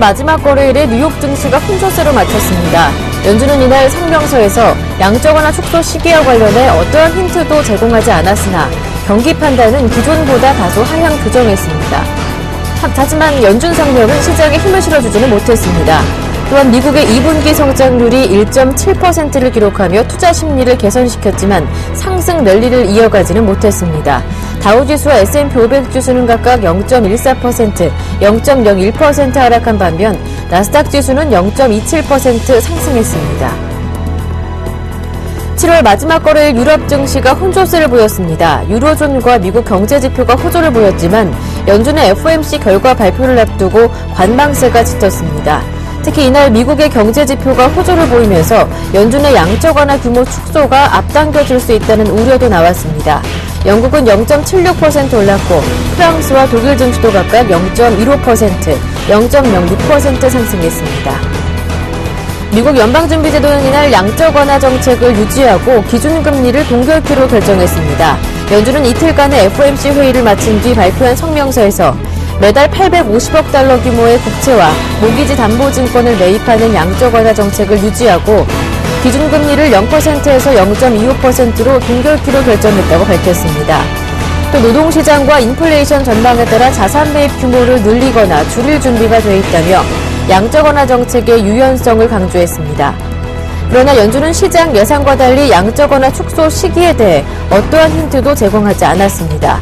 마지막 거래일에 뉴욕 증시가 혼조세로 마쳤습니다. 연준은 이날 성명서에서 양적완화 축소 시기와 관련해 어떠한 힌트도 제공하지 않았으나 경기 판단은 기존보다 다소 하향 조정했습니다. 하지만 연준 성명은 시장에 힘을 실어주지는 못했습니다. 또한 미국의 2분기 성장률이 1.7%를 기록하며 투자 심리를 개선시켰지만 상승 랠리를 이어가지는 못했습니다. 다우지수와 S&P 500 지수는 각각 0.14%, 0.01% 하락한 반면 나스닥 지수는 0.27% 상승했습니다. 7월 마지막 거래일 유럽 증시가 혼조세를 보였습니다. 유로존과 미국 경제 지표가 호조를 보였지만 연준의 FOMC 결과 발표를 앞두고 관망세가 짙었습니다. 특히 이날 미국의 경제 지표가 호조를 보이면서 연준의 양적 완화 규모 축소가 앞당겨질 수 있다는 우려도 나왔습니다. 영국은 0.76% 올랐고 프랑스와 독일 증시도 각각 0.15%, 0.06% 상승했습니다. 미국 연방준비제도는 이날 양적 완화 정책을 유지하고 기준금리를 동결키로 결정했습니다. 연준은 이틀간의 FOMC 회의를 마친 뒤 발표한 성명서에서 매달 850억 달러 규모의 국채와 모기지 담보증권을 매입하는 양적 완화 정책을 유지하고 기준금리를 0%에서 0.25%로 동결키로 결정했다고 밝혔습니다. 또 노동시장과 인플레이션 전망에 따라 자산 매입 규모를 늘리거나 줄일 준비가 돼 있다며 양적 완화 정책의 유연성을 강조했습니다. 그러나 연준은 시장 예상과 달리 양적 완화 축소 시기에 대해 어떠한 힌트도 제공하지 않았습니다.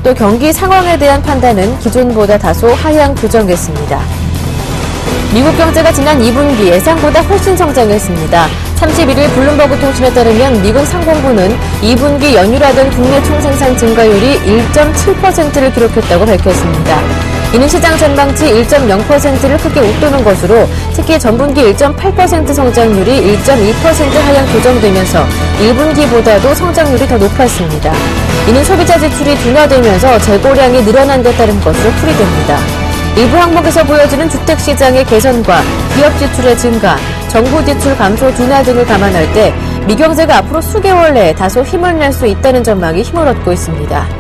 또 경기 상황에 대한 판단은 기존보다 다소 하향 조정했습니다. 미국 경제가 지난 2분기 예상보다 훨씬 성장했습니다. 31일 블룸버그 통신에 따르면 미국 상공부는 2분기 연휴라던 국내 총생산 증가율이 1.7%를 기록했다고 밝혔습니다. 이는 시장 전망치 1.0%를 크게 웃도는 것으로 특히 전분기 1.8% 성장률이 1.2% 하향 조정되면서 1분기보다도 성장률이 더 높았습니다. 이는 소비자 지출이 둔화되면서 재고량이 늘어난 데 따른 것으로 풀이됩니다. 일부 항목에서 보여지는 주택시장의 개선과 기업 지출의 증가, 정부 지출 감소 둔화 등을 감안할 때 미경제가 앞으로 수개월 내에 다소 힘을 낼 수 있다는 전망이 힘을 얻고 있습니다.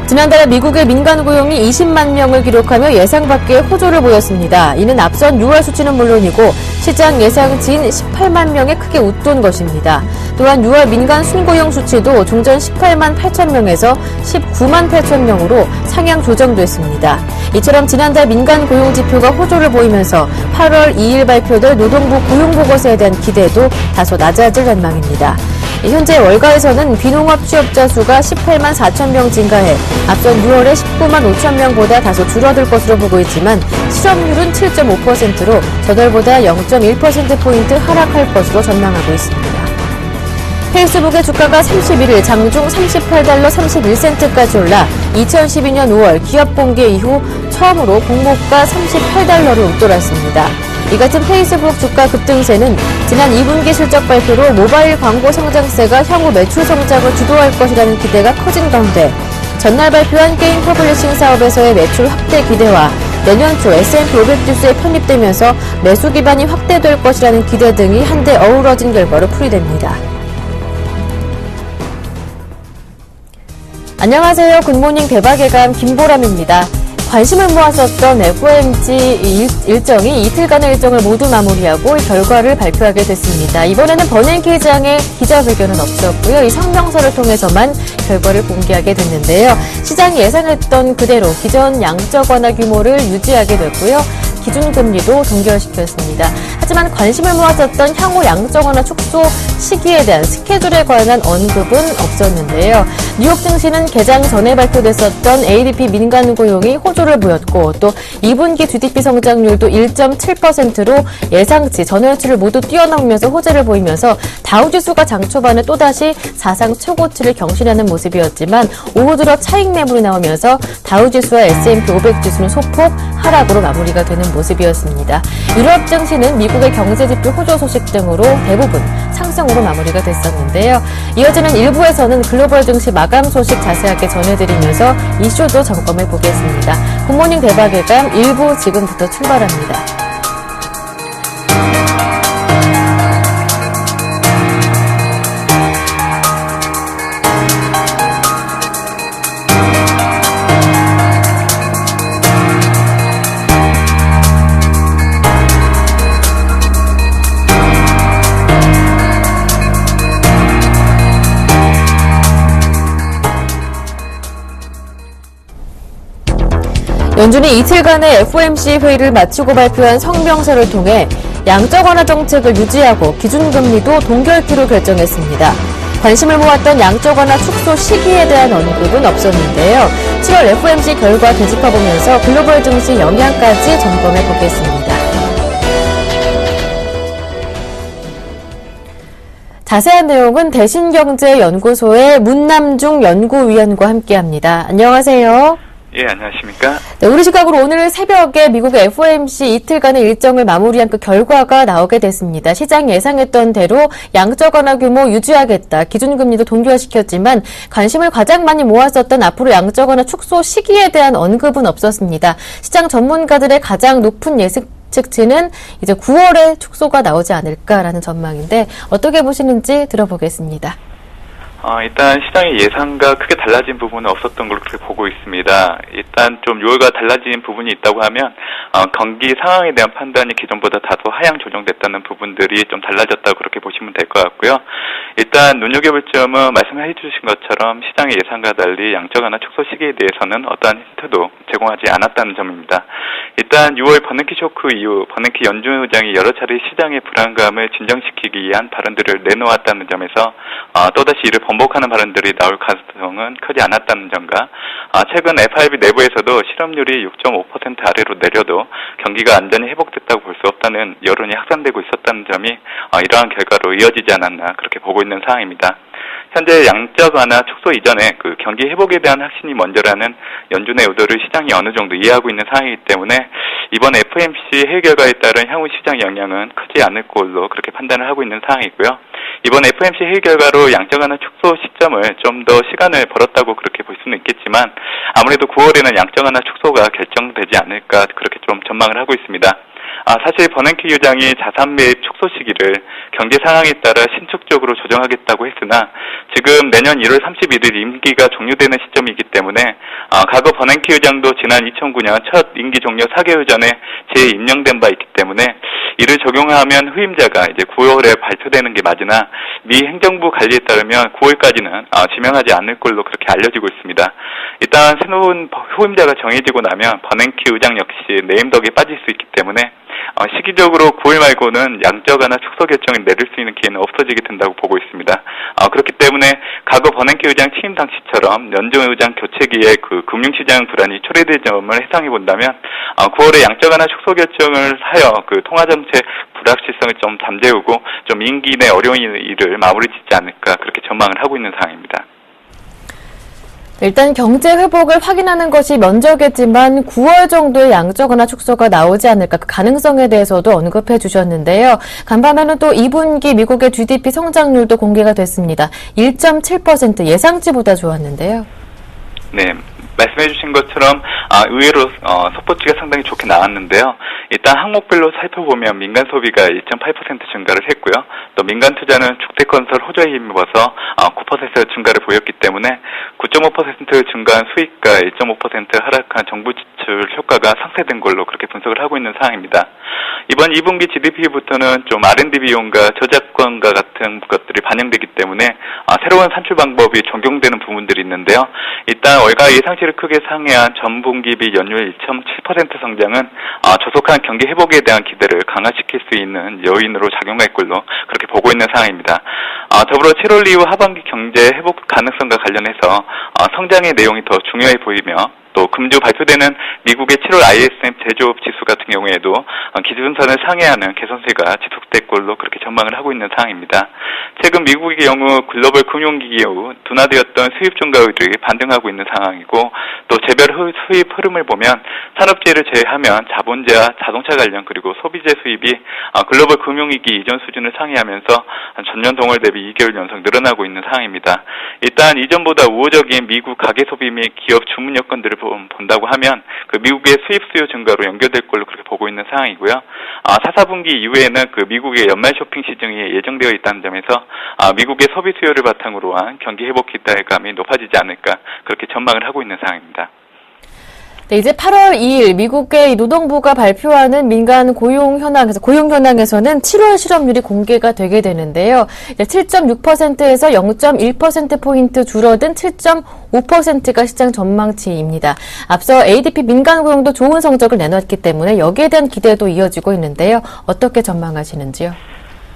지난달에 미국의 민간 고용이 20만 명을 기록하며 예상 밖의 호조를 보였습니다. 이는 앞선 6월 수치는 물론이고 시장 예상치인 18만 명에 크게 웃돈 것입니다. 또한 6월 민간 순고용 수치도 종전 18만 8천 명에서 19만 8천 명으로 상향 조정됐습니다. 이처럼 지난달 민간 고용 지표가 호조를 보이면서 8월 2일 발표될 노동부 고용보고서에 대한 기대도 다소 낮아질 전망입니다. 현재 월가에서는 비농업 취업자 수가 18만 4천 명 증가해 앞선 6월에 19만 5천 명보다 다소 줄어들 것으로 보고 있지만 실업률은 7.5%로 저달보다 0.1%포인트 하락할 것으로 전망하고 있습니다. 페이스북의 주가가 31일 장중 38달러 31센트까지 올라 2012년 5월 기업 공개 이후 처음으로 공모가 38달러를 웃돌았습니다. 이 같은 페이스북 주가 급등세는 지난 2분기 실적 발표로 모바일 광고 성장세가 향후 매출 성장을 주도할 것이라는 기대가 커진 가운데 전날 발표한 게임 퍼블리싱 사업에서의 매출 확대 기대와 내년 초 S&P 500 지수에 편입되면서 매수 기반이 확대될 것이라는 기대 등이 한데 어우러진 결과로 풀이됩니다. 안녕하세요. 굿모닝 대박예감 김보람입니다. 관심을 모았었던 FOMC 일정이 이틀간의 일정을 모두 마무리하고 결과를 발표하게 됐습니다. 이번에는 버냉키 의장의 기자회견은 없었고요. 이 성명서를 통해서만 결과를 공개하게 됐는데요. 시장이 예상했던 그대로 기존 양적 완화 규모를 유지하게 됐고요. 기준금리도 동결시켰습니다. 하지만 관심을 모았었던 향후 양적 완화 축소 시기에 대한 스케줄에 관한 언급은 없었는데요. 뉴욕 증시는 개장 전에 발표됐었던 ADP 민간 고용이 호조를 보였고 또 2분기 GDP 성장률도 1.7%로 예상치 전월치를 모두 뛰어넘으면서 호재를 보이면서 다우지수가 장 초반에 또다시 사상 최고치를 경신하는 모습이었지만 오후 들어 차익 매물이 나오면서 다우지수와 S&P 500 지수는 소폭 하락으로 마무리가 되는 모습이었습니다. 유럽 증시는 미국의 경제지표 호조 소식 등으로 대부분 상승으로 마무리가 됐었는데요. 이어지는 1부에서는 글로벌 증시 마감 소식 자세하게 전해드리면서 이슈도 점검해 보겠습니다. 굿모닝 대박예감 1부 지금부터 출발합니다. 연준이 이틀간의 FOMC 회의를 마치고 발표한 성명서를 통해 양적 완화 정책을 유지하고 기준금리도 동결키로 결정했습니다. 관심을 모았던 양적 완화 축소 시기에 대한 언급은 없었는데요. 7월 FOMC 결과 되짚어보면서 글로벌 증시 영향까지 점검해 보겠습니다. 자세한 내용은 대신경제연구소의 문남중 연구위원과 함께합니다. 안녕하세요. 예, 안녕하십니까? 네, 우리 시각으로 오늘 새벽에 미국의 FOMC 이틀간의 일정을 마무리한 그 결과가 나오게 됐습니다. 시장이 예상했던 대로 양적 완화 규모 유지하겠다. 기준금리도 동결시켰지만 관심을 가장 많이 모았었던 앞으로 양적 완화 축소 시기에 대한 언급은 없었습니다. 시장 전문가들의 가장 높은 예측치는 이제 9월에 축소가 나오지 않을까라는 전망인데 어떻게 보시는지 들어보겠습니다. 일단 시장의 예상과 크게 달라진 부분은 없었던 걸로 그렇게 보고 있습니다. 일단 좀 6월과 달라진 부분이 있다고 하면 경기 상황에 대한 판단이 기존보다 다소 하향 조정됐다는 부분들이 좀 달라졌다고 그렇게 보시면 될 것 같고요. 일단 눈여겨볼 점은 말씀해 주신 것처럼 시장의 예상과 달리 양적 완화 축소 시기에 대해서는 어떠한 힌트도 제공하지 않았다는 점입니다. 일단 6월 버냉키 쇼크 이후 버냉키 연준 의장이 여러 차례 시장의 불안감을 진정시키기 위한 발언들을 내놓았다는 점에서 또다시 이를 번복하는 발언들이 나올 가능성은 크지 않았다는 점과 최근 FRB 내부에서도 실업률이 6.5% 아래로 내려도 경기가 완전히 회복됐다고 볼 수 없다는 여론이 확산되고 있었다는 점이 이러한 결과로 이어지지 않았나 그렇게 보고 있는 상황입니다. 현재 양적 완화 축소 이전에 그 경기 회복에 대한 확신이 먼저라는 연준의 의도를 시장이 어느 정도 이해하고 있는 상황이기 때문에 이번 FOMC 회의 결과에 따른 향후 시장 영향은 크지 않을 걸로 그렇게 판단을 하고 있는 상황이고요. 이번 FOMC 회의 결과로 양적 완화 축소 시점을 좀 더 시간을 벌었다고 그렇게 볼 수는 있겠지만 아무래도 9월에는 양적 완화 축소가 결정되지 않을까 그렇게 좀 전망을 하고 있습니다. 사실 버냉키 의장이 자산 매입 축소 시기를 경제 상황에 따라 신축적으로 조정하겠다고 했으나 지금 내년 1월 31일 임기가 종료되는 시점이기 때문에 과거 버냉키 의장도 지난 2009년 첫 임기 종료 4개월 전에 재임명된 바 있기 때문에 이를 적용하면 후임자가 이제 9월에 발표되는 게 맞으나 미 행정부 관리에 따르면 9월까지는 지명하지 않을 걸로 그렇게 알려지고 있습니다. 일단 새로운 후임자가 정해지고 나면 버냉키 의장 역시 네임덕에 빠질 수 있기 때문에 시기적으로 9월 말고는 양적 완화 축소 결정을 내릴 수 있는 기회는 없어지게 된다고 보고 있습니다. 그렇기 때문에 과거 버냉키 의장 취임 당시처럼 연준 의장 교체기에 그 금융시장 불안이 초래될 점을 해상해 본다면 9월에 양적 완화 축소 결정을 하여 그 통화정책 불확실성을 좀 잠재우고 좀 임기 내 어려운 일을 마무리 짓지 않을까 그렇게 전망을 하고 있는 상황입니다. 일단 경제 회복을 확인하는 것이 먼저겠지만 9월 정도의 양적 완화 축소가 나오지 않을까 그 가능성에 대해서도 언급해 주셨는데요. 간밤에는 또 2분기 미국의 GDP 성장률도 공개가 됐습니다. 1.7% 예상치보다 좋았는데요. 네. 말씀해 주신 것처럼 의외로 속보치가 상당히 좋게 나왔는데요. 일단 항목별로 살펴보면 민간 소비가 1.8% 증가를 했고요. 또 민간 투자는 주택건설 호조에 힘입어서 9% 증가를 보였기 때문에 9.5% 증가한 수익과 1.5% 하락한 정부 지출 효과가 상쇄된 걸로 그렇게 분석을 하고 있는 상황입니다. 이번 2분기 GDP부터는 좀 R&D 비용과 저작권과 같은 것들이 반영되기 때문에 새로운 산출 방법이 적용되는 부분들이 있는데요. 일단 월가 예상치를 크게 상회한 전분기 연율 1.7% 성장은 조속한 경기 회복에 대한 기대를 강화시킬 수 있는 요인으로 작용할 걸로 그렇게 보고 있는 상황입니다. 더불어 7월 이후 하반기 경제 회복 가능성과 관련해서 성장의 내용이 더 중요해 보이며 또 금주 발표되는 미국의 7월 ISM 제조업 지수 같은 경우에도 기준선을 상회하는 개선세가 지속될 걸로 그렇게 전망을 하고 있는 상황입니다. 최근 미국의 경우 글로벌 금융위기 이후 둔화되었던 수입 증가율이 반등하고 있는 상황이고 또 재별 수입 흐름을 보면 산업재해를 제외하면 자본재와 자동차 관련 그리고 소비재 수입이 글로벌 금융위기 이전 수준을 상회하면서 전년 동월 대비 2개월 연속 늘어나고 있는 상황입니다. 일단 이전보다 우호적인 미국 가계소비 및 기업 주문 여건들을 본다고 하면 그 미국의 수입 수요 증가로 연결될 걸로 그렇게 보고 있는 상황이고요. 4분기 이후에는 그 미국의 연말 쇼핑 시즌이 예정되어 있다는 점에서 미국의 소비 수요를 바탕으로 한 경기 회복 기대감이 높아지지 않을까 그렇게 전망을 하고 있는 상황입니다. 네, 이제 8월 2일 미국의 노동부가 발표하는 민간 고용 현황에서는 7월 실업률이 공개가 되게 되는데요. 7.6%에서 0.1%포인트 줄어든 7.5%가 시장 전망치입니다. 앞서 ADP 민간 고용도 좋은 성적을 내놨기 때문에 여기에 대한 기대도 이어지고 있는데요. 어떻게 전망하시는지요?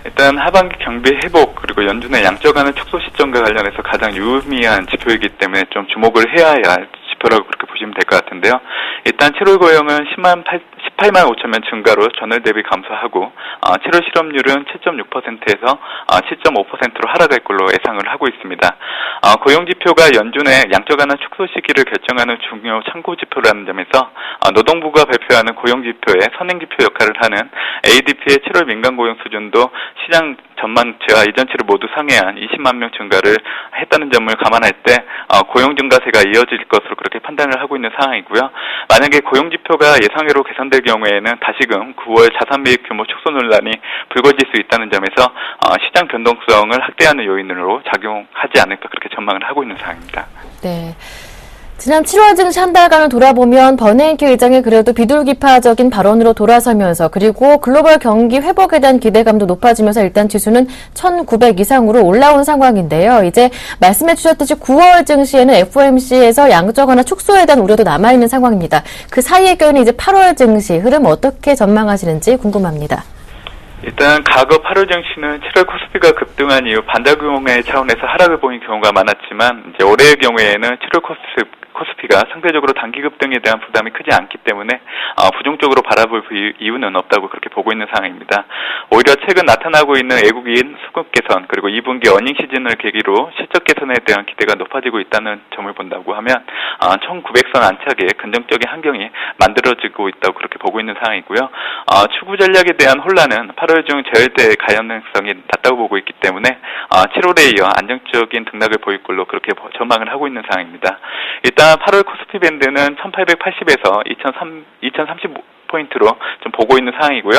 일단 하반기 경비 회복 그리고 연준의 양적 완화 축소 시점과 관련해서 가장 유의미한 지표이기 때문에 좀 주목을 해야 할 지표라고 그렇게 보시면 될 것 같은데요. 일단 7월 고용은 18만 5천 명 증가로 전월 대비 감소하고 7월 실업률은 7.6%에서 7.5%로 하락할 걸로 예상을 하고 있습니다. 고용 지표가 연준의 양적 완화 축소 시기를 결정하는 중요 참고 지표라는 점에서 노동부가 발표하는 고용 지표의 선행 지표 역할을 하는 ADP의 7월 민간 고용 수준도 시장 전망치와 이전치를 모두 상회한 20만 명 증가를 했다는 점을 감안할 때 고용 증가세가 이어질 것으로 그렇게 판단을 하고 있는 상황이고요. 만약에 고용 지표가 예상외로 개선될 경우에는 다시금 9월 자산 매입 규모 축소 논란이 불거질 수 있다는 점에서 시장 변동성을 확대하는 요인으로 작용하지 않을까 그렇게 전망을 하고 있는 상황입니다. 네. 지난 7월 증시 한 달간을 돌아보면 버냉키 의장이 그래도 비둘기파적인 발언으로 돌아서면서 그리고 글로벌 경기 회복에 대한 기대감도 높아지면서 일단 지수는 1900 이상으로 올라온 상황인데요. 이제 말씀해 주셨듯이 9월 증시에는 FOMC에서 양적 완화 축소에 대한 우려도 남아있는 상황입니다. 그 사이에 껴있는 이제 8월 증시 흐름 어떻게 전망하시는지 궁금합니다. 일단 과거 8월 증시는 7월 코스피가 급등한 이후 반대경의 차원에서 하락을 보인 경우가 많았지만 이제 올해의 경우에는 7월 코스피가 상대적으로 단기 급등에 대한 부담이 크지 않기 때문에 부정적으로 바라볼 이유는 없다고 그렇게 보고 있는 상황입니다. 오히려 최근 나타나고 있는 외국인 수급 개선 그리고 2분기 어닝 시즌을 계기로 실적 개선에 대한 기대가 높아지고 있다는 점을 본다고 하면 1900선 안착에 긍정적인 환경이 만들어지고 있다고 그렇게 보고 있는 상황이고요. 추구 전략에 대한 혼란은 8월 중 저열대 가능성이 낮다고 보고 있기 때문에 7월에 이어 안정적인 등락을 보일 걸로 그렇게 전망을 하고 있는 상황입니다. 일단 8월 코스피 밴드는 1880에서 2030포인트로 좀 보고 있는 상황이고요.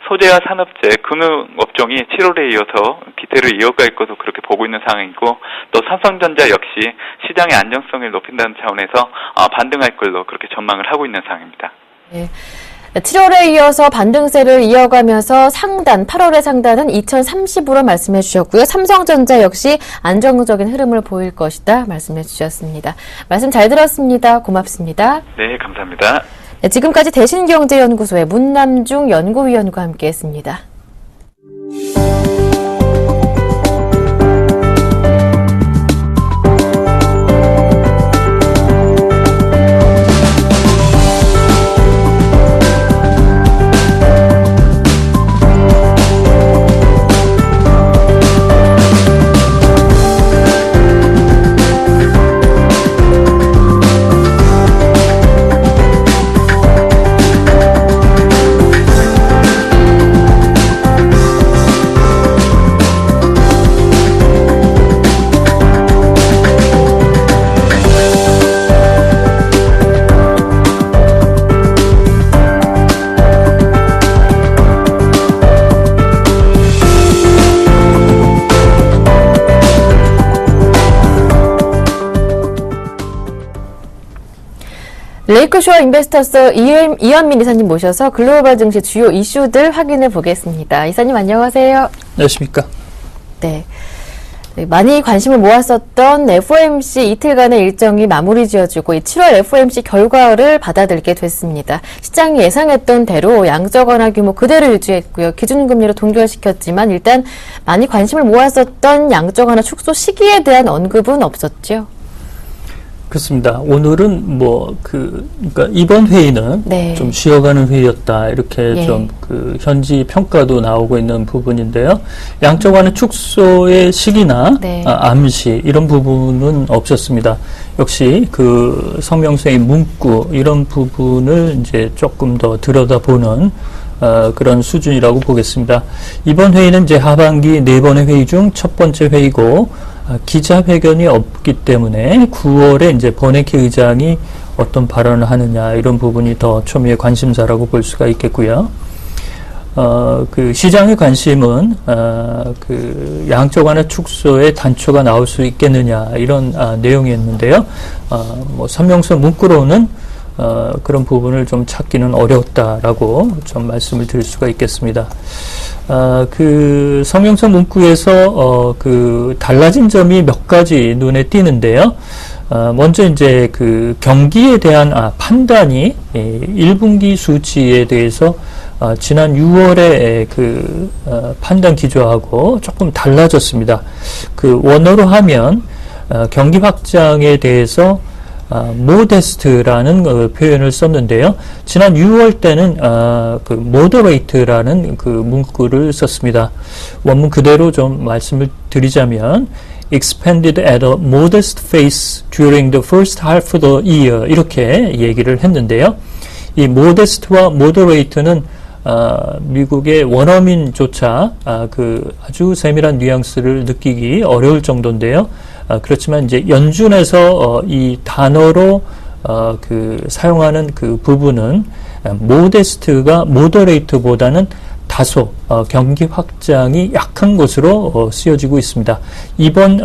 소재와 산업재, 금융업종이 7월에 이어서 기대를 이어갈 것으로 그렇게 보고 있는 상황이고 또 삼성전자 역시 시장의 안정성을 높인다는 차원에서 반등할 걸로 그렇게 전망을 하고 있는 상황입니다. 네. 7월에 이어서 반등세를 이어가면서 8월의 상단은 2030으로 말씀해 주셨고요. 삼성전자 역시 안정적인 흐름을 보일 것이다 말씀해 주셨습니다. 말씀 잘 들었습니다. 고맙습니다. 네, 감사합니다. 네, 지금까지 대신경제연구소의 문남중 연구위원과 함께했습니다. 레이크쇼어 인베스터스 이현민 이사님 모셔서 글로벌 증시 주요 이슈들 확인해 보겠습니다. 이사님 안녕하세요. 안녕하십니까. 네. 많이 관심을 모았었던 FOMC 이틀간의 일정이 마무리 지어지고 7월 FOMC 결과를 받아들게 됐습니다. 시장이 예상했던 대로 양적 완화 규모 그대로 유지했고요. 기준금리로 동결시켰지만 일단 많이 관심을 모았었던 양적 완화 축소 시기에 대한 언급은 없었죠. 그렇습니다. 오늘은 그러니까 이번 회의는 네. 좀 쉬어가는 회의였다. 이렇게 예. 좀 현지 평가도 나오고 있는 부분인데요. 양적 완화 축소의 시기나 네. 암시 이런 부분은 없었습니다. 역시 그 성명서의 문구 이런 부분을 이제 조금 더 들여다보는 그런 수준이라고 보겠습니다. 이번 회의는 이제 하반기 4번의 회의 중 첫 번째 회의고 기자회견이 없기 때문에 9월에 이제 버냉키 의장이 어떤 발언을 하느냐 이런 부분이 더 초미의 관심사라고 볼 수가 있겠고요. 그 시장의 관심은 그 양적 완화 축소의 단초가 나올 수 있겠느냐 이런 내용이었는데요. 성명서 문구로는 그런 부분을 좀 찾기는 어려웠다라고 좀 말씀을 드릴 수가 있겠습니다. 그 성명서 문구에서 그 달라진 점이 몇 가지 눈에 띄는데요. 먼저 이제 그 경기에 대한 판단이 1분기 수치에 대해서 지난 6월에 그 판단 기조하고 조금 달라졌습니다. 그 원어로 하면 경기 확장에 대해서 모데스트라는 표현을 썼는데요. 지난 6월 때는 그 moderate라는 그 문구를 썼습니다. 원문 그대로 좀 말씀을 드리자면 expanded at a modest pace during the first half of the year 이렇게 얘기를 했는데요. 이 modest와 moderate는 미국의 원어민조차 그 아주 세밀한 뉘앙스를 느끼기 어려울 정도인데요. 그렇지만 이제 연준에서 이 단어로 그 사용하는 그 부분은 모데스트가 모더레이트보다는 다소 경기 확장이 약한 것으로 쓰여지고 있습니다. 이번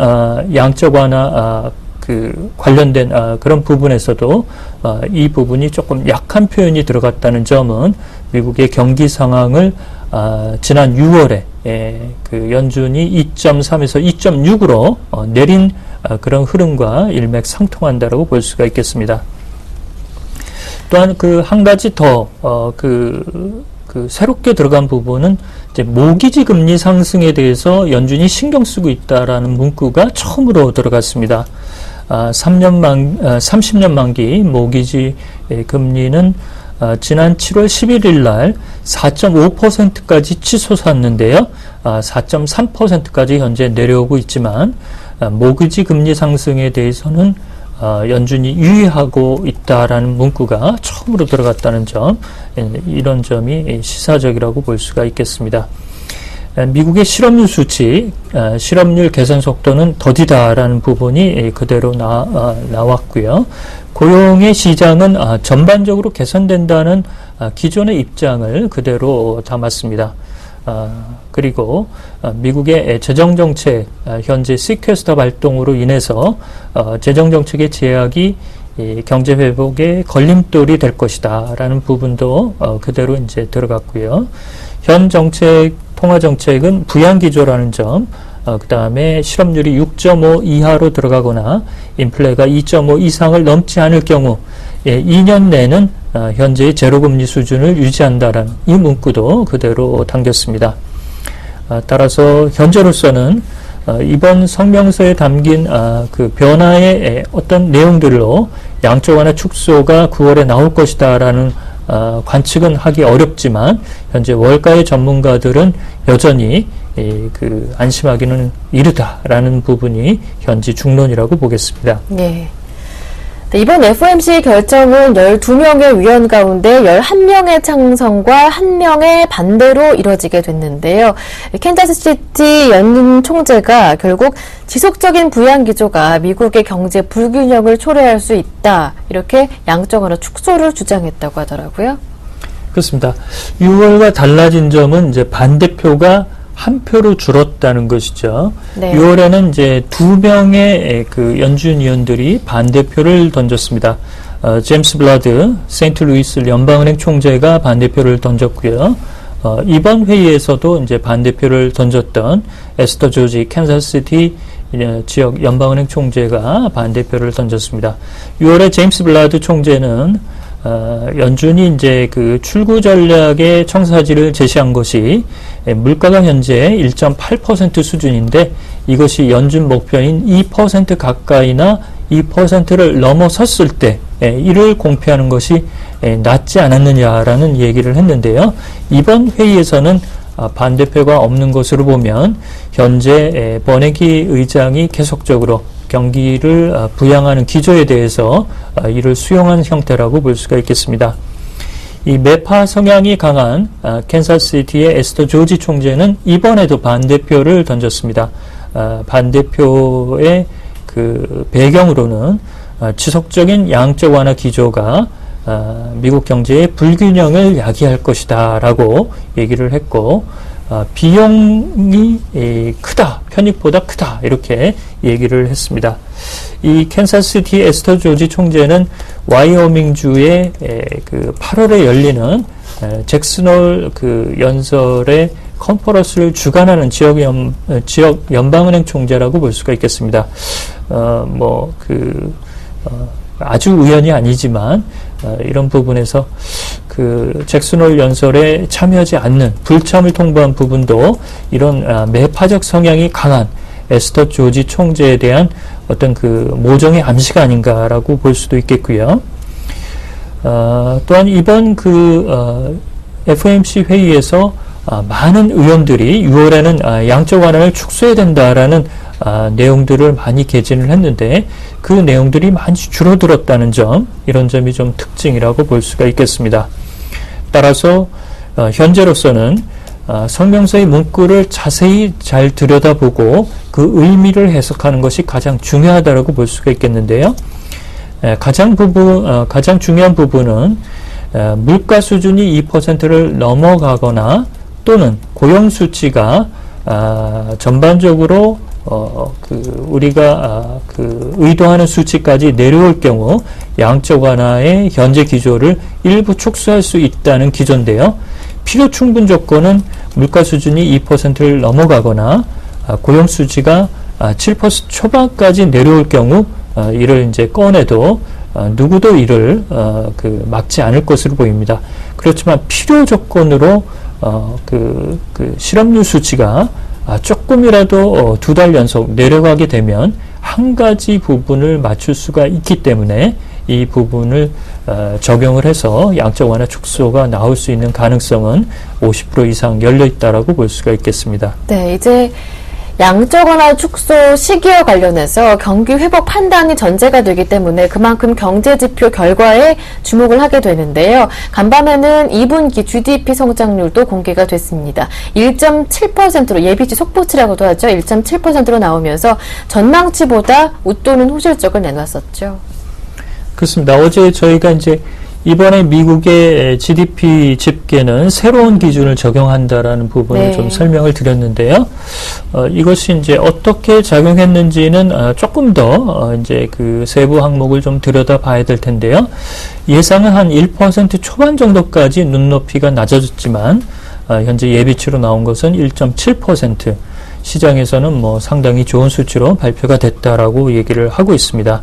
양적 완화 그 관련된 그런 부분에서도 이 부분이 조금 약한 표현이 들어갔다는 점은 미국의 경기 상황을 지난 6월에 그 연준이 2.3에서 2.6으로 내린 그런 흐름과 일맥상통한다라고 볼 수가 있겠습니다. 또한 그 한 가지 더 그 새롭게 들어간 부분은 이제 모기지 금리 상승에 대해서 연준이 신경 쓰고 있다라는 문구가 처음으로 들어갔습니다. 30년 만기 모기지 금리는 지난 7월 11일 날 4.5%까지 치솟았는데요. 4.3%까지 현재 내려오고 있지만 모기지 금리 상승에 대해서는 연준이 유의하고 있다라는 문구가 처음으로 들어갔다는 점, 이런 점이 시사적이라고 볼 수가 있겠습니다. 미국의 실업률 수치, 실업률 개선 속도는 더디다라는 부분이 그대로 나왔고요. 고용의 시장은 전반적으로 개선된다는 기존의 입장을 그대로 담았습니다. 그리고 미국의 재정정책, 현재 시퀘스터 발동으로 인해서 재정정책의 제약이 경제 회복의 걸림돌이 될 것이다 라는 부분도 그대로 이제 들어갔고요. 현 정책, 통화정책은 부양기조라는 점, 그 다음에 실업률이 6.5 이하로 들어가거나 인플레가 2.5 이상을 넘지 않을 경우 2년 내는 현재의 제로금리 수준을 유지한다라는 이 문구도 그대로 담겼습니다. 따라서 현재로서는 이번 성명서에 담긴 그 변화의 어떤 내용들로 양적 완화 축소가 9월에 나올 것이다라는 관측은 하기 어렵지만 현재 월가의 전문가들은 여전히 그 안심하기는 이르다라는 부분이 현지 중론이라고 보겠습니다. 네. 이번 FOMC 결정은 12명의 위원 가운데 11명의 찬성과 1명의 반대로 이뤄지게 됐는데요. 캔자스시티 연준 총재가 결국 지속적인 부양 기조가 미국의 경제 불균형을 초래할 수 있다. 이렇게 양적 완화 축소를 주장했다고 하더라고요. 그렇습니다. 6월과 달라진 점은 이제 반대표가 한 표로 줄었다는 것이죠. 네. 6월에는 이제 2명의 그 연준 위원들이 반대표를 던졌습니다. 제임스 블라드, 세인트루이스 연방은행 총재가 반대표를 던졌고요. 이번 회의에서도 이제 반대표를 던졌던 에스터 조지 캔자스시티 지역 연방은행 총재가 반대표를 던졌습니다. 6월에 제임스 블라드 총재는 연준이 이제 그 출구 전략의 청사지를 제시한 것이 물가가 현재 1.8% 수준인데 이것이 연준 목표인 2% 가까이나 2%를 넘어섰을 때 이를 공표하는 것이 낫지 않았느냐라는 얘기를 했는데요. 이번 회의에서는 반대표가 없는 것으로 보면 현재 버네기 의장이 계속적으로 경기를 부양하는 기조에 대해서 이를 수용한 형태라고 볼 수가 있겠습니다. 이 매파 성향이 강한 캔사스시티의 에스터 조지 총재는 이번에도 반대표를 던졌습니다. 반대표의 그 배경으로는 지속적인 양적 완화 기조가 미국 경제의 불균형을 야기할 것이다 라고 얘기를 했고 비용이 크다, 편익보다 크다 이렇게 얘기를 했습니다. 이 캔사스시티 에스터 조지 총재는 와이오밍주의 그 8월에 열리는 잭슨홀 그 연설의 컨퍼런스를 주관하는 지역 연방은행 총재라고 볼 수가 있겠습니다. 아주 우연이 아니지만 이런 부분에서 그 잭슨홀 연설에 참여하지 않는 불참을 통보한 부분도 이런 매파적 성향이 강한 에스터 조지 총재에 대한 어떤 그 모종의 암시가 아닌가라고 볼 수도 있겠고요. 또한 이번 FOMC 회의에서 많은 의원들이 6월에는 양적 완화를 축소해야 된다라는 내용들을 많이 개진을 했는데 그 내용들이 많이 줄어들었다는 점, 이런 점이 좀 특징이라고 볼 수가 있겠습니다. 따라서 현재로서는 성명서의 문구를 자세히 잘 들여다보고 그 의미를 해석하는 것이 가장 중요하다고 볼 수가 있겠는데요. 가장 중요한 부분은 물가 수준이 2%를 넘어가거나 또는 고용 수치가 전반적으로 우리가 의도하는 수치까지 내려올 경우 양적 완화의 현재 기조를 일부 축소할 수 있다는 기조인데요. 필요 충분 조건은 물가 수준이 2%를 넘어가거나 고용 수치가 7% 초반까지 내려올 경우 이를 이제 꺼내도 누구도 이를 막지 않을 것으로 보입니다. 그렇지만 필요 조건으로 실업률 수치가 조금이라도 2달 연속 내려가게 되면 한 가지 부분을 맞출 수가 있기 때문에 이 부분을 적용을 해서 양적 완화 축소가 나올 수 있는 가능성은 50% 이상 열려 있다라고 볼 수가 있겠습니다. 네, 이제 양적 완화 축소 시기와 관련해서 경기 회복 판단이 전제가 되기 때문에 그만큼 경제 지표 결과에 주목을 하게 되는데요. 간밤에는 2분기 GDP 성장률도 공개가 됐습니다. 1.7%로 예비치 속보치라고도 하죠. 1.7%로 나오면서 전망치보다 웃도는 호실적을 내놨었죠. 그렇습니다. 어제 저희가 이제 이번에 미국의 GDP 집계는 새로운 기준을 적용한다라는 부분을 좀 설명을 드렸는데요. 이것이 이제 어떻게 작용했는지는 조금 더 이제 그 세부 항목을 좀 들여다봐야 될 텐데요. 예상은 한 1% 초반 정도까지 눈높이가 낮아졌지만 현재 예비치로 나온 것은 1.7%. 시장에서는 상당히 좋은 수치로 발표가 됐다라고 얘기를 하고 있습니다.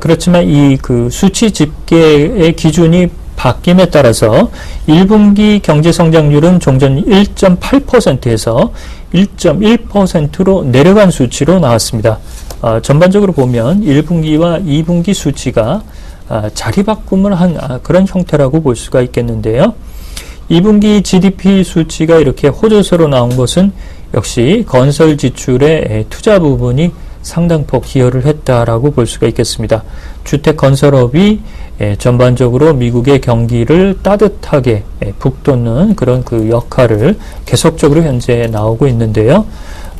그렇지만 이 수치 집계의 기준이 바뀜에 따라서 1분기 경제 성장률은 종전 1.8%에서 1.1%로 내려간 수치로 나왔습니다. 전반적으로 보면 1분기와 2분기 수치가 자리바꿈을 한 그런 형태라고 볼 수가 있겠는데요. 2분기 GDP 수치가 이렇게 호조세로 나온 것은 역시 건설 지출의 투자 부분이 상당폭 기여를 했다라고 볼 수가 있겠습니다. 주택 건설업이 전반적으로 미국의 경기를 따뜻하게 북돋는 그런 역할을 계속적으로 현재 나오고 있는데요.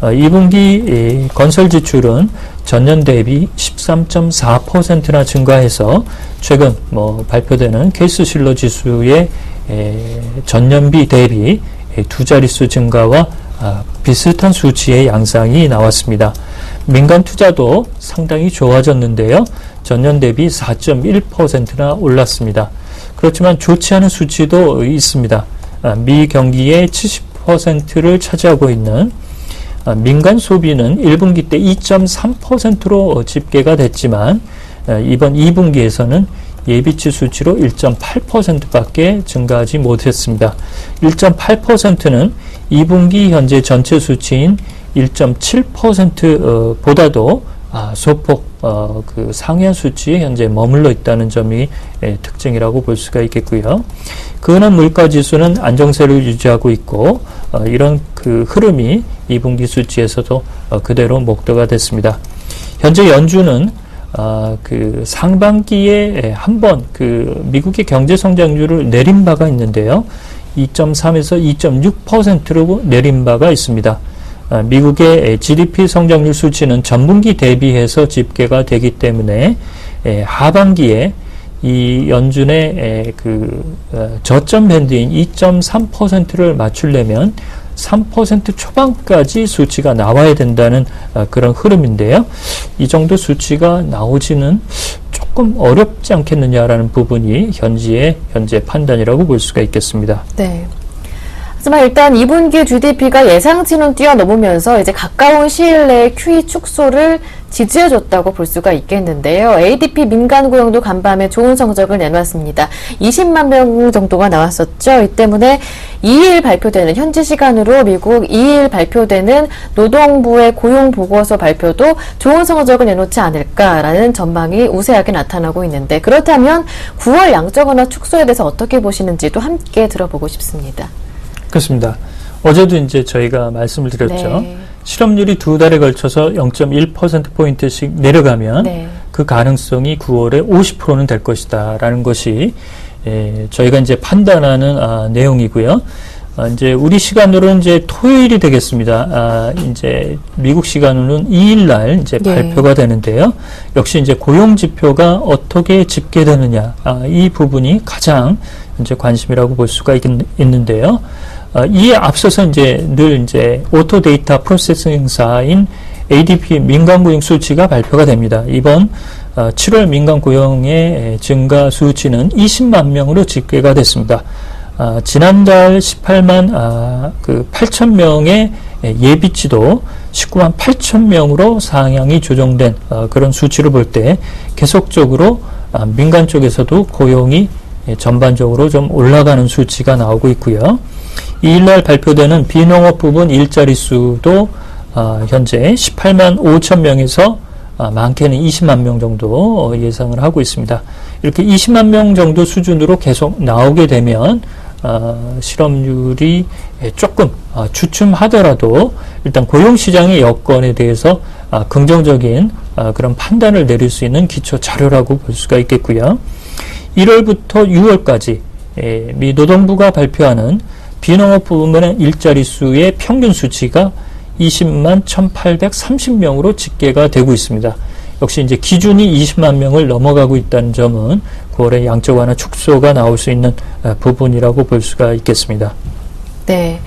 2분기 건설 지출은 전년 대비 13.4%나 증가해서 최근 발표되는 케이스실러 지수의 전년비 대비 두 자릿수 증가와 비슷한 수치의 양상이 나왔습니다. 민간 투자도 상당히 좋아졌는데요. 전년 대비 4.1%나 올랐습니다. 그렇지만 좋지 않은 수치도 있습니다. 미 경기의 70%를 차지하고 있는 민간 소비는 1분기 때 2.3%로 집계가 됐지만 이번 2분기에서는 예비치 수치로 1.8%밖에 증가하지 못했습니다. 1.8%는 2분기 현재 전체 수치인 1.7%보다도 소폭 상향 수치에 현재 머물러 있다는 점이 특징이라고 볼 수가 있겠고요. 근원 물가 지수는 안정세를 유지하고 있고 이런 흐름이 2분기 수치에서도 그대로 목도가 됐습니다. 현재 연준은 상반기에 한번 미국의 경제 성장률을 내린 바가 있는데요. 2.3에서 2.6%로 내린 바가 있습니다. 미국의 GDP 성장률 수치는 전분기 대비해서 집계가 되기 때문에 하반기에 이 연준의 저점 밴드인 2.3%를 맞추려면 3% 초반까지 수치가 나와야 된다는 그런 흐름인데요. 이 정도 수치가 나오지는 조금 어렵지 않겠느냐라는 부분이 현재 판단이라고 볼 수가 있겠습니다. 네. 하지만 일단 2분기 GDP가 예상치는 뛰어넘으면서 이제 가까운 시일 내에 QE 축소를 지지해줬다고 볼 수가 있겠는데요. ADP 민간 고용도 간밤에 좋은 성적을 내놨습니다. 20만 명 정도가 나왔었죠. 이 때문에 2일 발표되는 현지 시간으로 미국 2일 발표되는 노동부의 고용 보고서 발표도 좋은 성적을 내놓지 않을까라는 전망이 우세하게 나타나고 있는데 그렇다면 9월 양적 완화 축소에 대해서 어떻게 보시는지도 함께 들어보고 싶습니다. 그렇습니다. 어제도 이제 저희가 말씀을 드렸죠. 네. 실업률이 2달에 걸쳐서 0.1%포인트씩 내려가면 네. 그 가능성이 9월에 50%는 될 것이다. 라는 것이 저희가 이제 판단하는 내용이고요. 이제 우리 시간으로는 이제 토요일이 되겠습니다. 이제 미국 시간으로는 2일 날 이제 네. 발표가 되는데요. 역시 이제 고용 지표가 어떻게 집계되느냐, 이 부분이 가장 이제 관심이라고 볼 수가 있는데요. 이에 앞서서 늘 오토 데이터 프로세싱사인 ADP 민간 고용 수치가 발표가 됩니다. 이번 7월 민간 고용의 증가 수치는 20만 명으로 집계가 됐습니다. 지난달 18만 8천 명의 예비치도 19만 8천 명으로 상향이 조정된 그런 수치를 볼 때 계속적으로 민간 쪽에서도 고용이 전반적으로 좀 올라가는 수치가 나오고 있고요. 2일날 발표되는 비농업 부분 일자리 수도 현재 18만 5천 명에서 많게는 20만 명 정도 예상을 하고 있습니다. 이렇게 20만 명 정도 수준으로 계속 나오게 되면 실업률이 조금 주춤하더라도 일단 고용시장의 여건에 대해서 긍정적인 그런 판단을 내릴 수 있는 기초 자료라고 볼 수가 있겠고요. 1월부터 6월까지 미 노동부가 발표하는 비농업 부문의 일자리 수의 평균 수치가 20만 1,830명으로 집계가 되고 있습니다. 역시 이제 기준이 20만 명을 넘어가고 있다는 점은 9월에 양적 완화 축소가 나올 수 있는 부분이라고 볼 수가 있겠습니다. 네.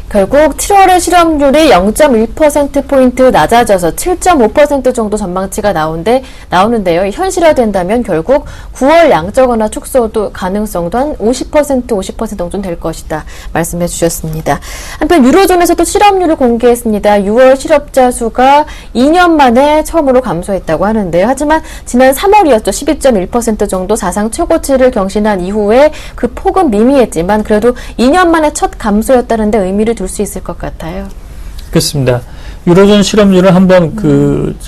결국 7월의 실업률이 0.1%포인트 낮아져서 7.5% 정도 전망치가 나오는데요. 현실화된다면 결국 9월 양적 완화 축소도 가능성도 한 50% 정도 될 것이다. 말씀해 주셨습니다. 한편 유로존에서도 실업률을 공개했습니다. 6월 실업자 수가 2년 만에 처음으로 감소했다고 하는데요. 하지만 지난 3월이었죠. 12.1% 정도 사상 최고치를 경신한 이후에 그 폭은 미미했지만 그래도 2년 만에 첫 감소였다는 데 의미를 둘 수 있을 것 같아요. 그렇습니다. 유로존 실업률은 한번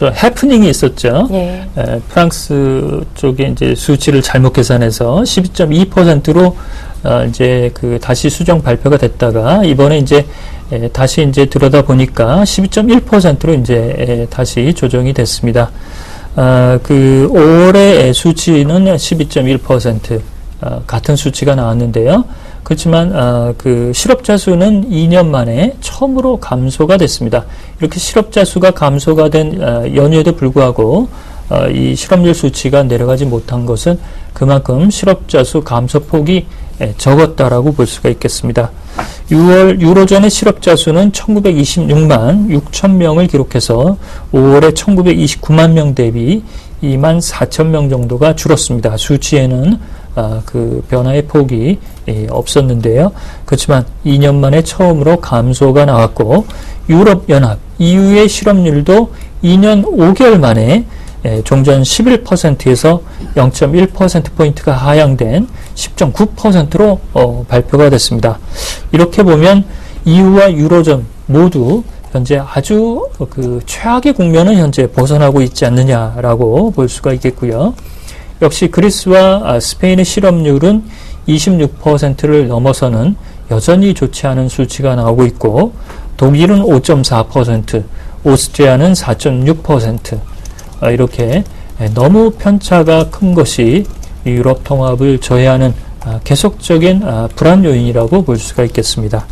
해프닝이 있었죠. 예. 프랑스 쪽에 이제 수치를 잘못 계산해서 12.2%로 다시 수정 발표가 됐다가 이번에 다시 들여다 보니까 12.1%로 다시 조정이 됐습니다. 5월의 수치는 12.1%, 같은 수치가 나왔는데요. 그렇지만 실업자 수는 2년 만에 처음으로 감소가 됐습니다. 이렇게 실업자 수가 감소가 된 연휴에도 불구하고 이 실업률 수치가 내려가지 못한 것은 그만큼 실업자 수 감소폭이 적었다라고 볼 수가 있겠습니다. 6월 유로존의 실업자 수는 1926만 6천 명을 기록해서 5월에 1929만 명 대비 2만 4천 명 정도가 줄었습니다. 수치에는 변화의 폭이 없었는데요. 그렇지만 2년 만에 처음으로 감소가 나왔고 유럽연합 EU의 실업률도 2년 5개월 만에 종전 11%에서 0.1%포인트가 하향된 10.9%로 발표가 됐습니다. 이렇게 보면 EU와 유로존 모두 현재 아주 최악의 국면은 현재 벗어나고 있지 않느냐라고 볼 수가 있겠고요. 역시 그리스와 스페인의 실업률은 26%를 넘어서는 여전히 좋지 않은 수치가 나오고 있고 독일은 5.4%, 오스트리아는 4.6%, 이렇게 너무 편차가 큰 것이 유럽 통합을 저해하는 계속적인 불안 요인이라고 볼 수가 있겠습니다.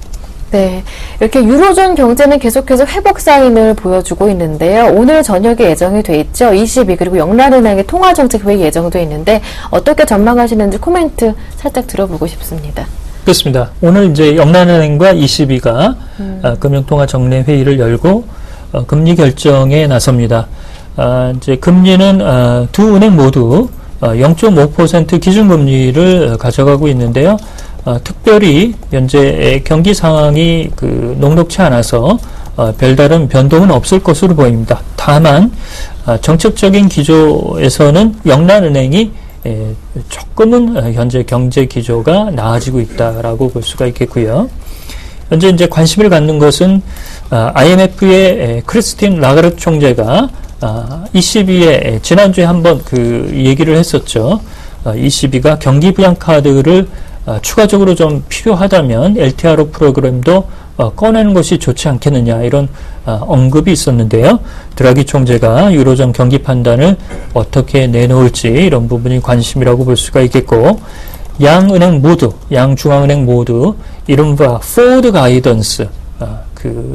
네, 이렇게 유로존 경제는 계속해서 회복 사인을 보여주고 있는데요. 오늘 저녁에 예정이 돼 있죠. 22 그리고 영란은행의 통화정책회의 예정돼 있는데 어떻게 전망하시는지 코멘트 살짝 들어보고 싶습니다. 그렇습니다. 오늘 이제 영란은행과 ECB가 금융통화정례회의를 열고 금리 결정에 나섭니다. 이제 금리는 두 은행 모두 0.5% 기준금리를 가져가고 있는데요. 특별히 현재 경기 상황이 녹록치 않아서 별다른 변동은 없을 것으로 보입니다. 다만 정책적인 기조에서는 영란은행이 조금은 현재 경제 기조가 나아지고 있다라고 볼 수가 있겠고요. 현재 이제 관심을 갖는 것은 IMF의 크리스틴 라가르트 총재가 ECB에 지난주에 한번 얘기를 했었죠. ECB가 경기 부양 카드를 추가적으로 좀 필요하다면 LTRO 프로그램도 꺼내는 것이 좋지 않겠느냐 이런 언급이 있었는데요. 드라기 총재가 유로존 경기 판단을 어떻게 내놓을지 이런 부분이 관심이라고 볼 수가 있겠고, 양 중앙은행 모두 이른바 포워드 가이던스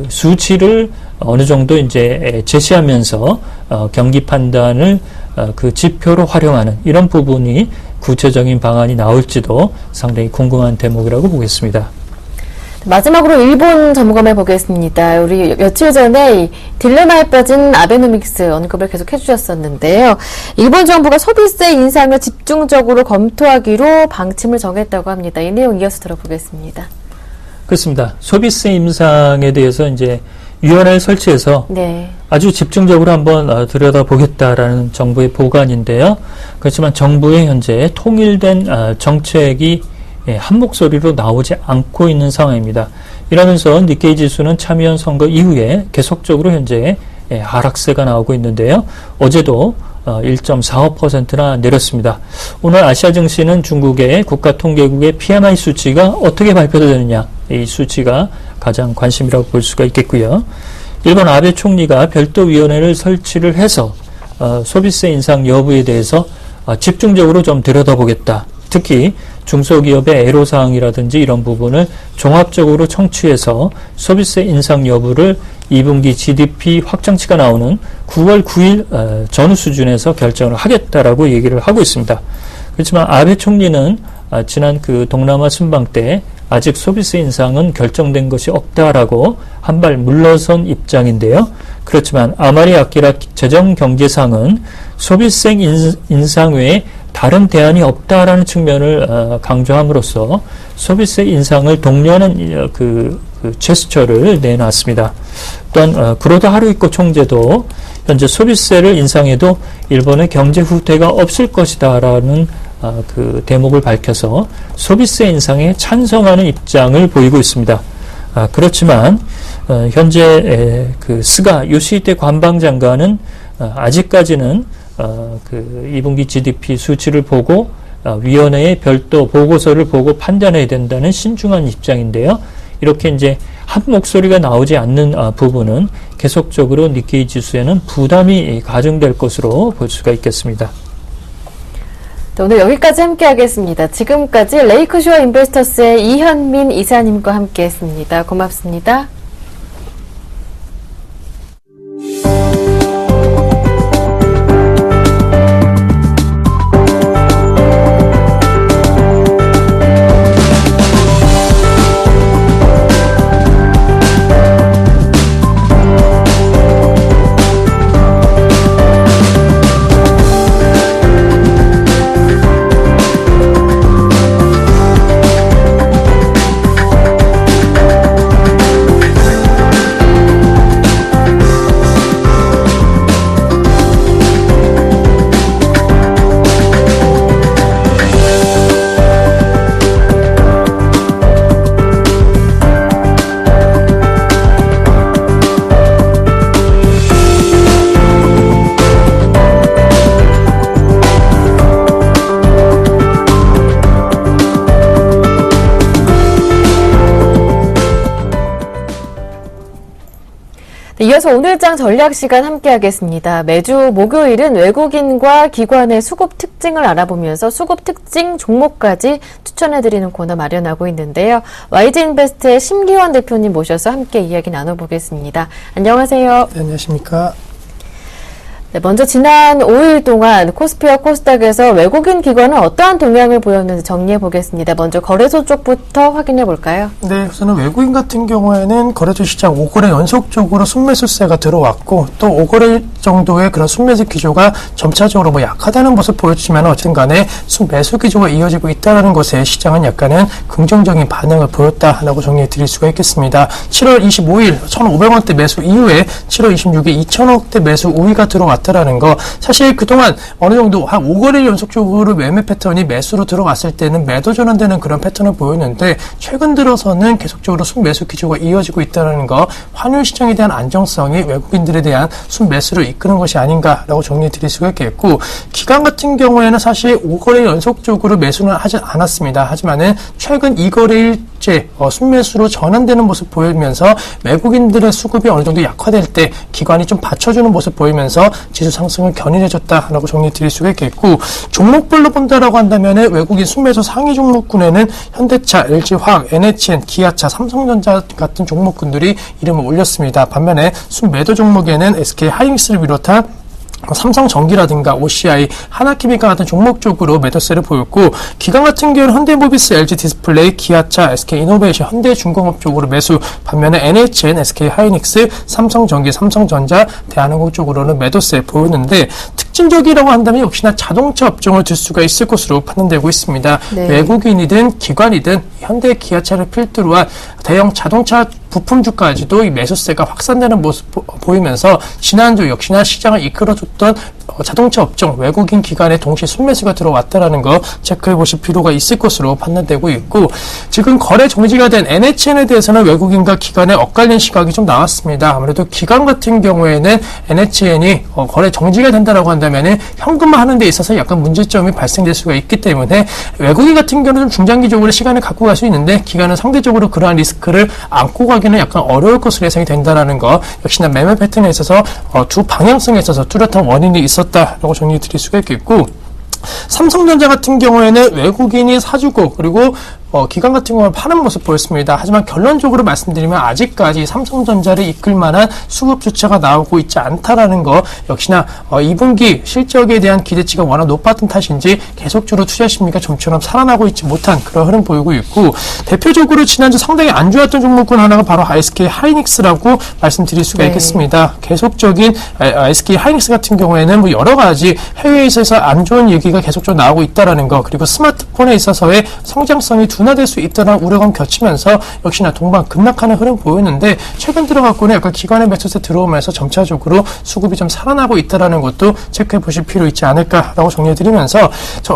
수치를 어느 정도 이제 제시하면서 경기 판단을 지표로 활용하는 이런 부분이 구체적인 방안이 나올지도 상당히 궁금한 대목이라고 보겠습니다. 마지막으로 일본 점검해 보겠습니다. 우리 며칠 전에 딜레마에 빠진 아베노믹스 언급을 계속 해주셨었는데요. 일본 정부가 소비세 인상을 집중적으로 검토하기로 방침을 정했다고 합니다. 이 내용 이어서 들어보겠습니다. 그렇습니다. 소비세 인상에 대해서 이제 위원회를 설치해서 아주 집중적으로 한번 들여다보겠다라는 정부의 보관인데요. 그렇지만 정부의 현재 통일된 정책이 한 목소리로 나오지 않고 있는 상황입니다. 이러면서 니케이 지수는 참의원 선거 이후에 계속적으로 현재 하락세가 나오고 있는데요. 어제도 1.45%나 내렸습니다. 오늘 아시아 증시는 중국의 국가통계국의 PMI 수치가 어떻게 발표되느냐, 이 수치가 가장 관심이라고 볼 수가 있겠고요. 일본 아베 총리가 별도위원회를 설치를 해서 소비세 인상 여부에 대해서 집중적으로 좀 들여다보겠다. 특히 중소기업의 애로사항이라든지 이런 부분을 종합적으로 청취해서 소비세 인상 여부를 2분기 GDP 확정치가 나오는 9월 9일 전후 수준에서 결정을 하겠다라고 얘기를 하고 있습니다. 그렇지만 아베 총리는 지난 동남아 순방 때 아직 소비세 인상은 결정된 것이 없다라고 한 발 물러선 입장인데요. 그렇지만 아마리 아키라 재정경제상은 소비세 인상 외에 다른 대안이 없다라는 측면을 강조함으로써 소비세 인상을 독려하는 제스처를 내놨습니다. 또한 구로다 하루이코 총재도 현재 소비세를 인상해도 일본의 경제 후퇴가 없을 것이다라는 대목을 밝혀서 소비세 인상에 찬성하는 입장을 보이고 있습니다. 그렇지만 현재 스가 요시히데 관방장관은 아직까지는 2분기 GDP 수치를 보고 위원회의 별도 보고서를 보고 판단해야 된다는 신중한 입장인데요. 이렇게 이제 한 목소리가 나오지 않는 부분은 계속적으로 니케이 지수에는 부담이 가중될 것으로 볼 수가 있겠습니다. 오늘 여기까지 함께 하겠습니다. 지금까지 레이크쇼어 인베스터스의 이현민 이사님과 함께 했습니다. 고맙습니다. 이어서 오늘장 전략 시간 함께 하겠습니다. 매주 목요일은 외국인과 기관의 수급 특징을 알아보면서 수급 특징 종목까지 추천해드리는 코너 마련하고 있는데요. YG인베스트의 심기원 대표님 모셔서 함께 이야기 나눠보겠습니다. 안녕하세요. 네, 안녕하십니까. 네, 먼저 지난 5일 동안 코스피와 코스닥에서 외국인 기관은 어떠한 동향을 보였는지 정리해 보겠습니다. 먼저 거래소 쪽부터 확인해 볼까요? 네, 우선은 외국인 같은 경우에는 거래소 시장 5거래 연속적으로 순매수세가 들어왔고 또 5거래 정도의 그런 순매수 기조가 점차적으로 약하다는 모습 보였지만 어쨌든 간에 순매수 기조가 이어지고 있다는 것에 시장은 약간은 긍정적인 반응을 보였다라고 정리해 드릴 수가 있겠습니다. 7월 25일 1,500원대 매수 이후에 7월 26일 2,000원대 매수 우위가 들어왔다라는 거, 사실 그동안 어느 정도 한 5거래 연속적으로 매매 패턴이 매수로 들어갔을 때는 매도 전환되는 그런 패턴을 보였는데 최근 들어서는 계속적으로 순매수 기조가 이어지고 있다는 거, 환율 시장에 대한 안정성이 외국인들에 대한 순매수를 이끄는 것이 아닌가라고 정리해 드릴 수가 있겠고, 기관 같은 경우에는 사실 5거래 연속적으로 매수는 하지 않았습니다. 하지만은 최근 2거래일째 순매수로 전환되는 모습 보이면서 외국인들의 수급이 어느 정도 약화될 때 기관이 좀 받쳐주는 모습 보이면서 지수 상승을 견인해줬다라고 정리해 드릴 수가 있겠고, 종목별로 본다라고 한다면 외국인 순매수 상위 종목군에는 현대차, LG화학, NHN, 기아차, 삼성전자 같은 종목군들이 이름을 올렸습니다. 반면에 순매도 종목에는 SK하이닉스를 비롯한 삼성전기라든가 OCI, 하나케미칼 같은 종목 쪽으로 매도세를 보였고, 기관 같은 경우는 현대모비스, LG디스플레이, 기아차, SK이노베이션, 현대중공업 쪽으로 매수, 반면에 NHN, SK하이닉스, 삼성전기, 삼성전자, 대한항공 쪽으로는 매도세 보였는데, 특징적이라고 한다면 역시나 자동차 업종을 들 수가 있을 것으로 판단되고 있습니다. 네. 외국인이든 기관이든 현대 기아차를 필두로 한 대형 자동차 부품주까지도 이 매수세가 확산되는 모습 보이면서 지난주 역시나 시장을 이끌어줬던 자동차 업종 외국인 기관에 동시에 순매수가 들어왔다라는 거 체크해 보실 필요가 있을 것으로 판단되고 있고, 지금 거래 정지가 된 NHN에 대해서는 외국인과 기관의 엇갈린 시각이 좀 나왔습니다. 아무래도 기관 같은 경우에는 NHN이 거래 정지가 된다라고 한다면은 현금화하는 데 있어서 약간 문제점이 발생될 수가 있기 때문에 외국인 같은 경우는 좀 중장기적으로 시간을 갖고 갈 수 있는데 기관은 상대적으로 그러한 리스크를 안고 가기는 약간 어려울 것으로 예상이 된다라는 거, 역시나 매매 패턴에 있어서 두 방향성에 있어서 뚜렷한 원인이 있었다라고 정리해 드릴 수가 있겠고, 삼성전자 같은 경우에는 외국인이 사주고 그리고 기관 같은 경우는 파는 모습 보였습니다. 하지만 결론적으로 말씀드리면 아직까지 삼성전자를 이끌 만한 수급 주체가 나오고 있지 않다라는 거, 역시나 2분기 실적에 대한 기대치가 워낙 높았던 탓인지 계속적으로 투자 심리가 좀처럼 살아나고 있지 못한 그런 흐름 보이고 있고, 대표적으로 지난주 상당히 안 좋았던 종목군 하나가 바로 SK하이닉스라고 말씀드릴 수가 있겠습니다. 계속적인 SK하이닉스 같은 경우에는 여러 가지 해외에서 안 좋은 얘기가 계속적으로 나오고 있다라는 거, 그리고 스마트폰에 있어서의 성장성이 둔화될 수 있다는 우려감 겹치면서 역시나 동반 급락하는 흐름 보이는데, 최근 들어갖고는 약간 기관의 매수세 들어오면서 점차적으로 수급이 좀 살아나고 있다는 것도 체크해 보실 필요 있지 않을까라고 정리해드리면서,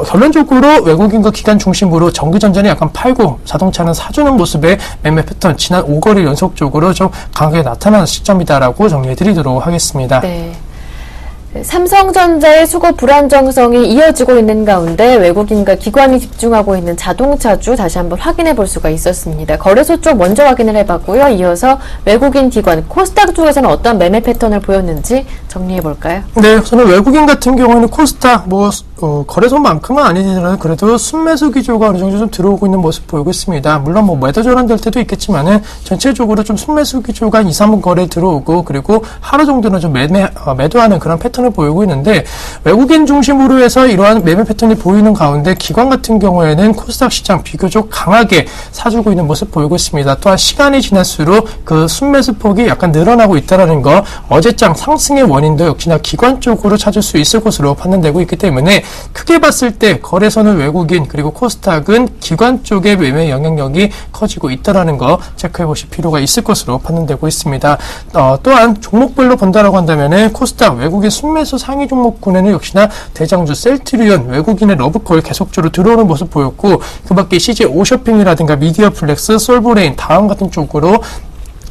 결론적으로 외국인과 기관 중심으로 전기전자는 약간 팔고 자동차는 사주는 모습의 매매 패턴 지난 5거래 연속적으로 좀 강하게 나타나는 시점이다라고 정리해드리도록 하겠습니다. 네. 삼성전자의 수급 불안정성이 이어지고 있는 가운데 외국인과 기관이 집중하고 있는 자동차주 다시 한번 확인해 볼 수가 있었습니다. 거래소 쪽 먼저 확인을 해봤고요. 이어서 외국인 기관, 코스닥 쪽에서는 어떤 매매 패턴을 보였는지 정리해 볼까요? 네, 저는 외국인 같은 경우에는 코스닥 거래소만큼은 아니더라도 그래도 순매수 기조가 어느 정도 좀 들어오고 있는 모습 보이고 있습니다. 물론 매도 전환될 때도 있겠지만은 전체적으로 좀 순매수 기조가 2, 3분 거래 들어오고 그리고 하루 정도는 좀 매도하는 그런 패턴을 보이고 있는데, 외국인 중심으로 해서 이러한 매매 패턴이 보이는 가운데 기관 같은 경우에는 코스닥 시장 비교적 강하게 사주고 있는 모습 보이고 있습니다. 또한 시간이 지날수록 그 순매수 폭이 약간 늘어나고 있다는 거, 어제장 상승의 원인도 역시나 기관 쪽으로 찾을 수 있을 것으로 판단되고 있기 때문에 크게 봤을 때 거래소는 외국인 그리고 코스닥은 기관 쪽의 매매 영향력이 커지고 있다는 거 체크해 보실 필요가 있을 것으로 판단되고 있습니다. 또한 종목별로 본다라고 한다면 코스닥 외국인 순매수 상위 종목군에는 역시나 대장주 셀트리온 외국인의 러브콜 계속적으로 들어오는 모습 보였고, 그 밖에 CJ 오쇼핑이라든가 미디어플렉스, 솔브레인, 다음 같은 쪽으로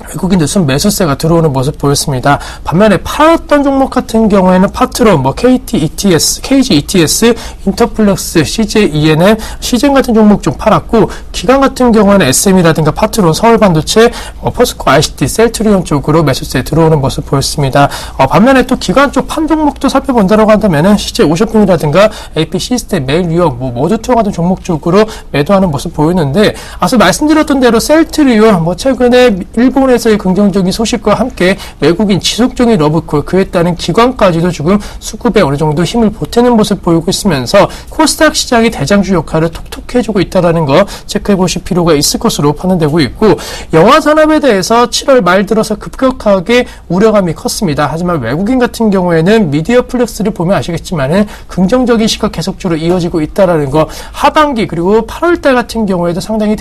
외국인들 순 매수세가 들어오는 모습 보였습니다. 반면에 팔았던 종목 같은 경우에는 파트론, KT ETS, KG ETS, 인터플렉스, CJ ENM, 시젠 같은 종목 좀 팔았고, 기관 같은 경우에는 SM이라든가 파트론, 서울반도체, 포스코 ICT, 셀트리온 쪽으로 매수세 들어오는 모습 보였습니다. 반면에 또 기관 쪽 판 종목도 살펴본다고 한다면은 CJ 오쇼핑이라든가 AP 시스템, 메일유어, 모드투어 같은 종목 쪽으로 매도하는 모습 보이는데, 앞서 말씀드렸던 대로 셀트리온, 최근에 일본에서 시장에서의 긍정적인 소식과 함께 외국인 지속적인 러브콜, 그에 따른 기관까지도 지금 수급에 어느 정도 힘을 보태는 모습 보이고 있으면서 코스닥 시장이 대장주 역할을 톡톡 해주고 있다는 거 체크해 보실 필요가 있을 것으로 판단되고 있고, 영화 산업에 대해서 7월 말 들어서 급격하게 우려감이 컸습니다. 하지만 외국인 같은 경우에는 미디어 플렉스를 보면 아시겠지만은 긍정적인 시각 계속적으로 이어지고 있다는 거, 하반기 그리고 8월달 같은 경우에도 상당히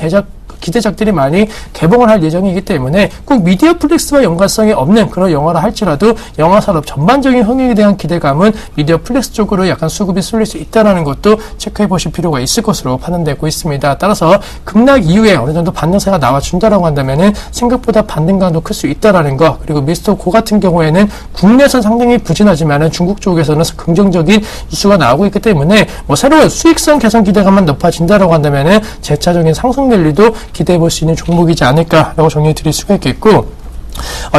기대작들이 많이 개봉을 할 예정이기 때문에 꼭 미디어 플렉스와 연관성이 없는 그런 영화라 할지라도 영화 산업 전반적인 흥행에 대한 기대감은 미디어 플렉스 쪽으로 약간 수급이 쏠릴 수 있다는 것도 체크해 보실 필요가 있을 것으로 판단되고 있습니다. 따라서 급락 이후에 어느 정도 반등세가 나와준다라고 한다면은 생각보다 반등감도 클 수 있다라는 거, 그리고 미스터 고 같은 경우에는 국내에서는 상당히 부진하지만은 중국 쪽에서는 긍정적인 뉴스가 나오고 있기 때문에 새로운 수익성 개선 기대감만 높아진다라고 한다면은 재차적인 상승 랠리도 기대해 볼 수 있는 종목이지 않을까라고 정리해 드릴 수가 있겠고,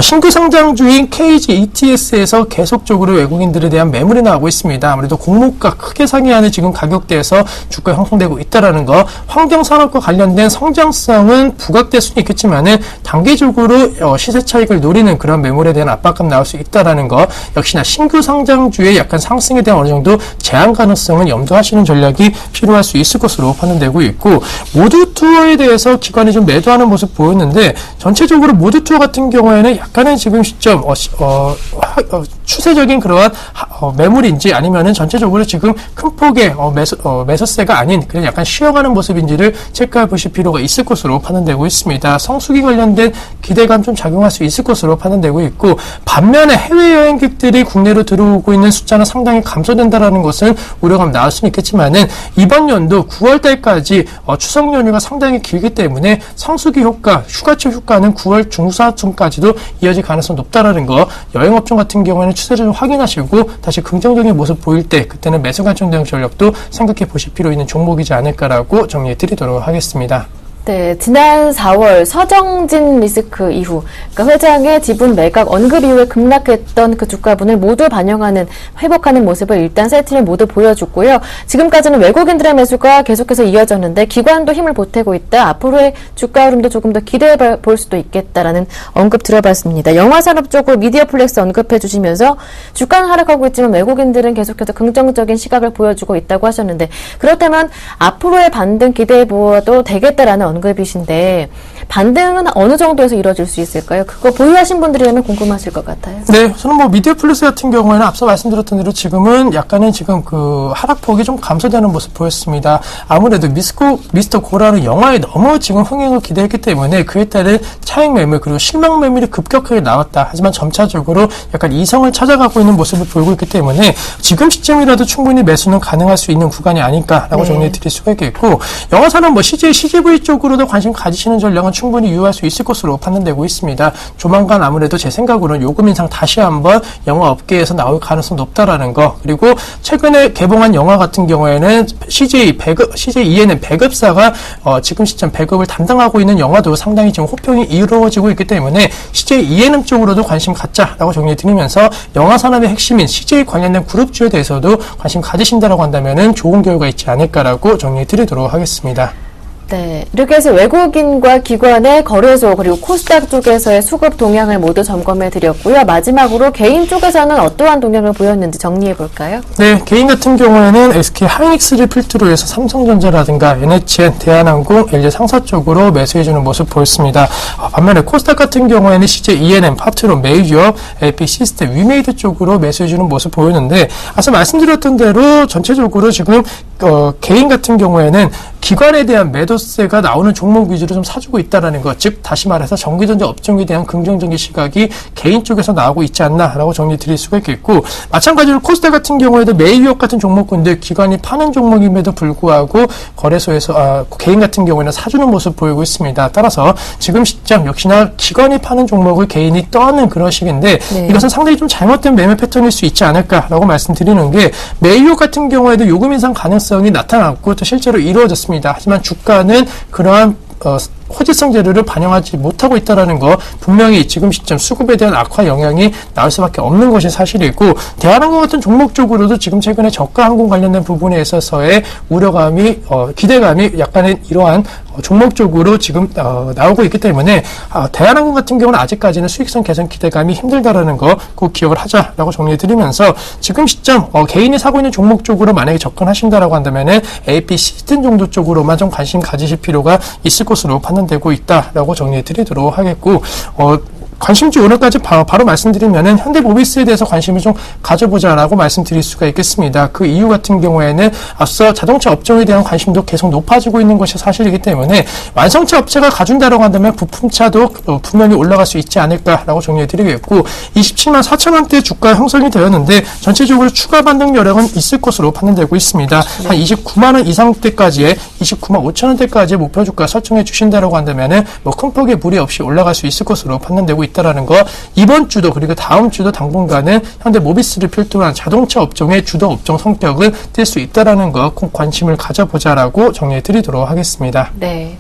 신규 상장주인 KG ETS에서 계속적으로 외국인들에 대한 매물이 나오고 있습니다. 아무래도 공모가 크게 상회하는 지금 가격대에서 주가 형성되고 있다는 거, 환경산업과 관련된 성장성은 부각될 수는 있겠지만은 단기적으로 시세 차익을 노리는 그런 매물에 대한 압박감 나올 수 있다는 거, 역시나 신규 상장주의 약간 상승에 대한 어느 정도 제한 가능성은 염두하시는 전략이 필요할 수 있을 것으로 판단되고 있고, 모두 투어에 대해서 기관이 좀 매도하는 모습 보였는데, 전체적으로 모두 투어 같은 경우에는 약간의 지금 시점 추세적인 그러한 매물인지 아니면은 전체적으로 지금 큰 폭의 매수세가 아닌 그냥 약간 쉬어가는 모습인지를 체크해 보실 필요가 있을 것으로 판단되고 있습니다. 성수기 관련된 기대감 좀 작용할 수 있을 것으로 판단되고 있고, 반면에 해외여행객들이 국내로 들어오고 있는 숫자는 상당히 감소된다라는 것은 우려감 나올 수는 있겠지만은 이번 연도 9월달까지 추석 연휴가 상당히 길기 때문에 성수기 효과, 휴가철 효과는 9월 중순까지도 이어질 가능성이 높다라는 거, 여행업종 같은 경우에는 추세를 좀 확인하시고 다시 긍정적인 모습 보일 때 그때는 매수 관점 대응 전략도 생각해 보실 필요 있는 종목이지 않을까라고 정리해 드리도록 하겠습니다. 네, 지난 4월 서정진 리스크 이후, 그러니까 회장의 지분 매각 언급 이후에 급락했던 그 주가분을 모두 반영하는, 회복하는 모습을 일단 세트를 모두 보여줬고요. 지금까지는 외국인들의 매수가 계속해서 이어졌는데 기관도 힘을 보태고 있다. 앞으로의 주가 흐름도 조금 더 기대해 볼 수도 있겠다라는 언급 들어봤습니다. 영화산업 쪽으로 미디어 플렉스 언급해 주시면서 주가는 하락하고 있지만 외국인들은 계속해서 긍정적인 시각을 보여주고 있다고 하셨는데, 그렇다면 앞으로의 반등 기대해 보아도 되겠다라는 언급이신데, 반등은 어느 정도에서 이루어질 수 있을까요? 그거 보유하신 분들이라면 궁금하실 것 같아요. 네, 저는 미디어 플렉스 같은 경우에는 앞서 말씀드렸던 대로 지금은 약간은 지금 그 하락폭이 좀 감소되는 모습 보였습니다. 아무래도 미스터 고라는 영화에 너무 지금 흥행을 기대했기 때문에 그에 따른 차익 매물 그리고 실망 매물이 급격하게 나왔다. 하지만 점차적으로 약간 이성을 찾아가고 있는 모습을 보이고 있기 때문에 지금 시점이라도 충분히 매수는 가능할 수 있는 구간이 아닐까라고 정리해 드릴 수가 있겠고, 영화사는 CJ, CGV 쪽으로도 관심 가지시는 전략은 충분히 유효할 수 있을 것으로 판단되고 있습니다. 조만간 아무래도 제 생각으로는 요금 인상 다시 한번 영화 업계에서 나올 가능성이 높다라는 거, 그리고 최근에 개봉한 영화 같은 경우에는 CJ ENM 배급사가 지금 시점 배급을 담당하고 있는 영화도 상당히 지금 호평이 이루어지고 있기 때문에 CJ ENM 쪽으로도 관심 갖자라고 정리해 드리면서 영화 산업의 핵심인 CJ 관련된 그룹주에 대해서도 관심 가지신다라고 한다면은 좋은 결과 있지 않을까라고 정리해 드리도록 하겠습니다. 네, 이렇게 해서 외국인과 기관의 거래소 그리고 코스닥 쪽에서의 수급 동향을 모두 점검해 드렸고요. 마지막으로 개인 쪽에서는 어떠한 동향을 보였는지 정리해 볼까요? 네, 개인 같은 경우에는 SK 하이닉스를 필두로 해서 삼성전자라든가 NHN, 대한항공, LG 상사 쪽으로 매수해주는 모습 보였습니다. 반면에 코스닥 같은 경우에는 CJ ENM, 파트론, 메이저, LP 시스템, 위메이드 쪽으로 매수해주는 모습 보였는데, 앞서 말씀드렸던 대로 전체적으로 지금 개인 같은 경우에는 기관에 대한 매도세가 나오는 종목 위주로 좀 사주고 있다는 것, 즉 다시 말해서 전기전자 업종에 대한 긍정적인 시각이 개인 쪽에서 나오고 있지 않나라고 정리 드릴 수가 있겠고, 마찬가지로 코스닥 같은 경우에도 메이유업 같은 종목군들 기관이 파는 종목임에도 불구하고 거래소에서 개인 같은 경우에는 사주는 모습 보이고 있습니다. 따라서 지금 시점 역시나 기관이 파는 종목을 개인이 떠안는 그런 식인데, 네. 이것은 상당히 좀 잘못된 매매 패턴일 수 있지 않을까라고 말씀드리는 게, 메이유업 같은 경우에도 요금 인상 가능성이 나타났고 또 실제로 이루어졌습니다. 하지만 주가는 그러한 호재성 재료를 반영하지 못하고 있다는 거 분명히 지금 시점 수급에 대한 악화 영향이 나올 수밖에 없는 것이 사실이고 대한항공 같은 종목 쪽으로도 지금 최근에 저가 항공 관련된 부분에 있어서의 우려감이 기대감이 약간의 이러한 종목 쪽으로 지금 나오고 있기 때문에 대한항공 같은 경우는 아직까지는 수익성 개선 기대감이 힘들다라는 거 꼭 기억을 하자라고 정리해드리면서 지금 시점 개인이 사고 있는 종목 쪽으로 만약에 접근하신다라고 한다면은 AP 시스템 정도 쪽으로만 좀 관심 가지실 필요가 있을 것으로 판단되고 있다라고 정리해드리도록 하겠고 관심주 오늘까지 바로 말씀드리면은 현대모비스에 대해서 관심을 좀 가져보자라고 말씀드릴 수가 있겠습니다. 그 이유 같은 경우에는 앞서 자동차 업종에 대한 관심도 계속 높아지고 있는 것이 사실이기 때문에 완성차 업체가 가준다라고 한다면 부품차도 분명히 올라갈 수 있지 않을까라고 정리해드리겠고 27만 4천 원대 주가 형성이 되었는데 전체적으로 추가 반등 여력은 있을 것으로 판단되고 있습니다. 한 29만 원 이상대까지의 29만 5천 원대까지의 목표 주가 설정해 주신다라고 한다면은 큰 폭의 무리 없이 올라갈 수 있을 것으로 판단되고 있다라는 거 이번 주도 그리고 다음 주도 당분간은 현대모비스를 필두로 한 자동차 업종의 주도 업종 성격을 띌 수 있다라는 거 꼭 관심을 가져보자라고 정리해드리도록 하겠습니다. 네.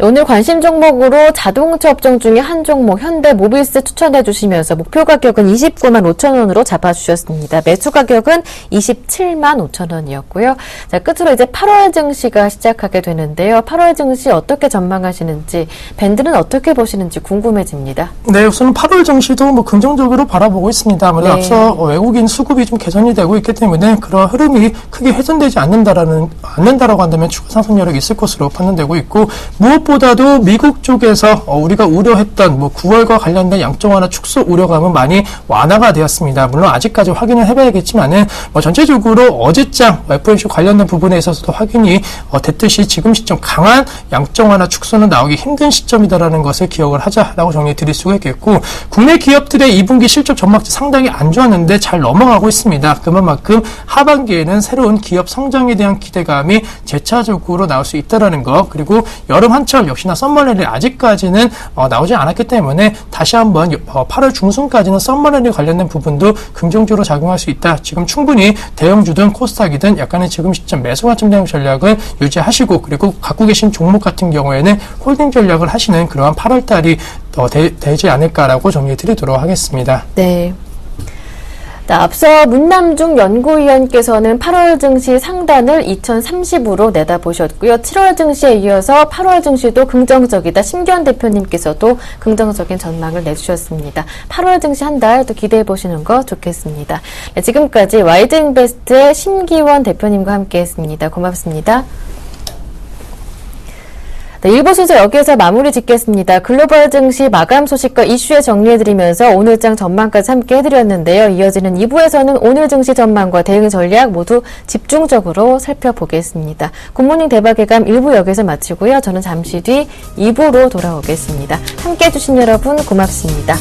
오늘 관심 종목으로 자동차 업종 중에 한 종목 현대모비스 추천해 주시면서 목표 가격은 29만 5천 원으로 잡아주셨습니다. 매수 가격은 27만 5천 원이었고요. 자, 끝으로 이제 8월 증시가 시작하게 되는데요. 8월 증시 어떻게 전망하시는지, 밴드는 어떻게 보시는지 궁금해집니다. 네, 우선 8월 증시도 긍정적으로 바라보고 있습니다. 아무래도 네. 앞서 외국인 수급이 좀 개선이 되고 있기 때문에 그런 흐름이 크게 훼손되지 않는다라고 한다면 추가 상승 여력이 있을 것으로 판단되고 있고 무엇보다도 미국 쪽에서 우리가 우려했던 9월과 관련된 양적 완화 축소 우려감은 많이 완화가 되었습니다. 물론 아직까지 확인을 해봐야겠지만은 전체적으로 어제장 FOMC 관련된 부분에 있어서도 확인이 됐듯이 지금 시점 강한 양적 완화 축소는 나오기 힘든 시점이다라는 것을 기억을 하자라고 정리해 드릴 수가 있겠고 국내 기업들의 2분기 실적 전망치 상당히 안 좋았는데 잘 넘어가고 있습니다. 그만큼 하반기에는 새로운 기업 성장에 대한 기대감이 재차적으로 나올 수 있다라는 거 그리고 여름 한철 역시나 썸머랠리 아직까지는 나오지 않았기 때문에 다시 한번 8월 중순까지는 썸머랠리 관련된 부분도 긍정적으로 작용할 수 있다. 지금 충분히 대형주든 코스닥이든 약간의 지금 시점 매수 관점 대응 전략을 유지하시고 그리고 갖고 계신 종목 같은 경우에는 홀딩 전략을 하시는 그러한 8월달이 되지 않을까라고 정리해 드리도록 하겠습니다. 네. 앞서 문남중 연구위원께서는 8월 증시 상단을 2030으로 내다보셨고요. 7월 증시에 이어서 8월 증시도 긍정적이다. 심기원 대표님께서도 긍정적인 전망을 내주셨습니다. 8월 증시 한 달 또 기대해 보시는 거 좋겠습니다. 네, 지금까지 와이드인베스트의 심기원 대표님과 함께했습니다. 고맙습니다. 네, 1부 순서 여기에서 마무리 짓겠습니다. 글로벌 증시 마감 소식과 이슈에 정리해드리면서 오늘장 전망까지 함께 해드렸는데요. 이어지는 2부에서는 오늘 증시 전망과 대응 전략 모두 집중적으로 살펴보겠습니다. 굿모닝 대박예감 1부 여기서 마치고요. 저는 잠시 뒤 2부로 돌아오겠습니다. 함께해 주신 여러분 고맙습니다.